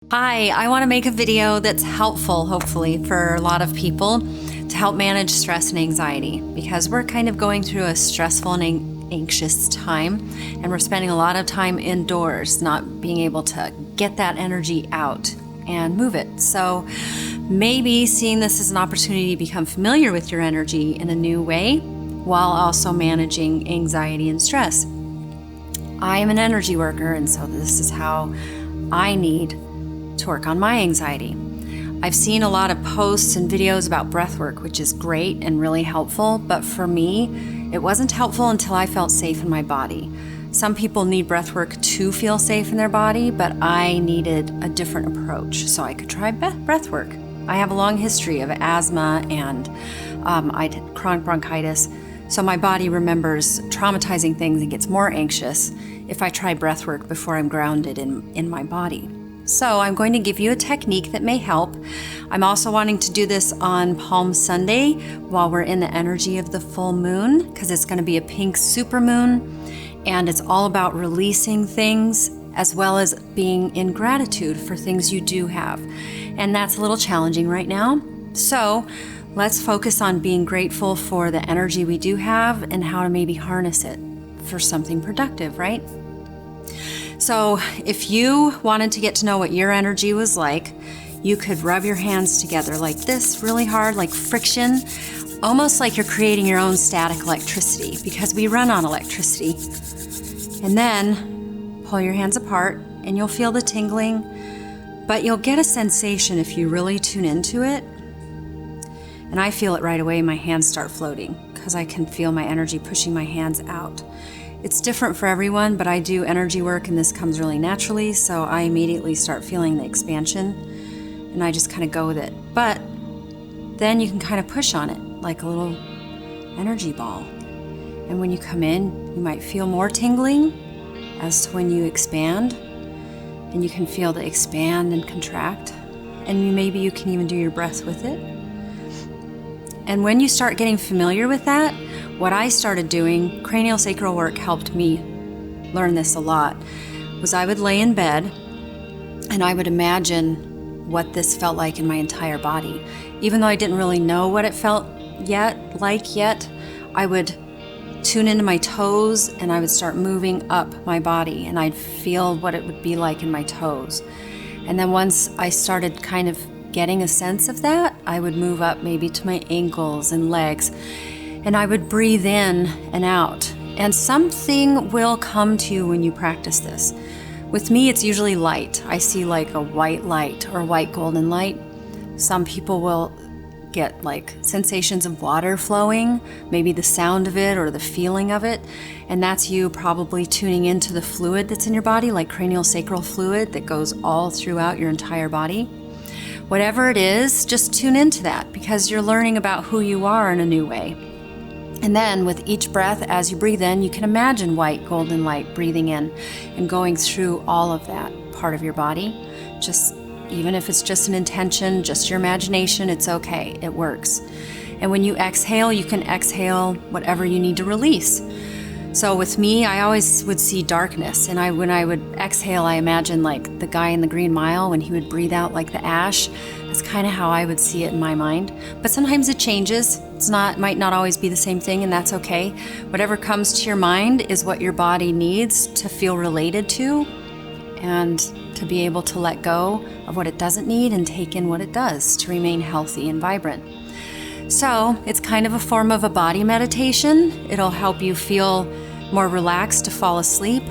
Hi, I want to make a video that's helpful, hopefully, for a lot of people to help manage stress and anxiety, because we're kind of going through a stressful and anxious time, and we're spending a lot of time indoors, not being able to get that energy out and move it. So maybe seeing this as an opportunity to become familiar with your energy in a new way while also managing anxiety and stress. I am an energy worker, and so this is how I need to work on my anxiety. I've seen a lot of posts and videos about breath work, which is great and really helpful, but for me, it wasn't helpful until I felt safe in my body. Some people need breath work to feel safe in their body, but I needed a different approach so I could try breath work. I have a long history of asthma and I had chronic bronchitis, so my body remembers traumatizing things and gets more anxious if I try breath work before I'm grounded in my body. So I'm going to give you a technique that may help. I'm also wanting to do this on Palm Sunday while we're in the energy of the full moon, because it's going to be a pink supermoon, and it's all about releasing things as well as being in gratitude for things you do have. And that's a little challenging right now. So let's focus on being grateful for the energy we do have and how to maybe harness it for something productive, right? So if you wanted to get to know what your energy was like, you could rub your hands together like this, really hard, like friction, almost like you're creating your own static electricity, because we run on electricity. And then pull your hands apart and you'll feel the tingling, but you'll get a sensation if you really tune into it. And I feel it right away. My hands start floating because I can feel my energy pushing my hands out. It's different for everyone, but I do energy work and this comes really naturally, so I immediately start feeling the expansion and I just kind of go with it. But then you can kind of push on it like a little energy ball. And when you come in, you might feel more tingling as to when you expand, and you can feel the expand and contract, and maybe you can even do your breath with it. And when you start getting familiar with that, what I started doing, craniosacral work helped me learn this a lot, was I would lay in bed and I would imagine what this felt like in my entire body. Even though I didn't really know what it felt yet, I would tune into my toes and I would start moving up my body and I'd feel what it would be like in my toes. And then once I started kind of getting a sense of that, I would move up maybe to my ankles and legs, and I would breathe in and out. And something will come to you when you practice this. With me, it's usually light. I see like a white light or white golden light. Some people will get like sensations of water flowing, maybe the sound of it or the feeling of it. And that's you probably tuning into the fluid that's in your body, like craniosacral fluid that goes all throughout your entire body. Whatever it is, just tune into that, because you're learning about who you are in a new way. And then with each breath, as you breathe in, you can imagine white golden light breathing in and going through all of that part of your body. Just even if it's just an intention, just your imagination, it's okay, it works. And when you exhale, you can exhale whatever you need to release. So with me, I always would see darkness, and when I would exhale, I imagine like the guy in the Green Mile when he would breathe out like the ash. That's kind of how I would see it in my mind. But sometimes it changes. Might not always be the same thing, and that's okay. Whatever comes to your mind is what your body needs to feel related to, and to be able to let go of what it doesn't need and take in what it does to remain healthy and vibrant. So it's kind of a form of a body meditation. It'll help you feel more relaxed to fall asleep,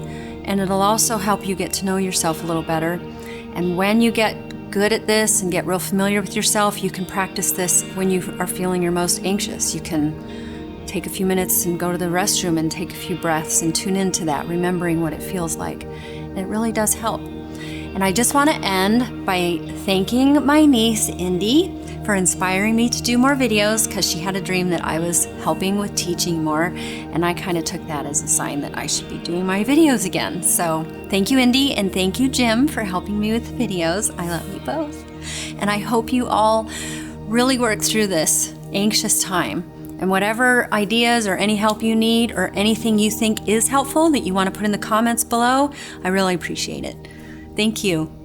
and it'll also help you get to know yourself a little better. And when you get good at this and get real familiar with yourself, you can practice this when you are feeling your most anxious. You can take a few minutes and go to the restroom and take a few breaths and tune into that, remembering what it feels like. And it really does help. And I just want to end by thanking my niece, Indy, for inspiring me to do more videos, because she had a dream that I was helping with teaching more, and I kind of took that as a sign that I should be doing my videos again. So thank you, Indy, and thank you, Jim, for helping me with the videos. I love you both. And I hope you all really work through this anxious time. And whatever ideas or any help you need or anything you think is helpful that you want to put in the comments below, I really appreciate it. Thank you.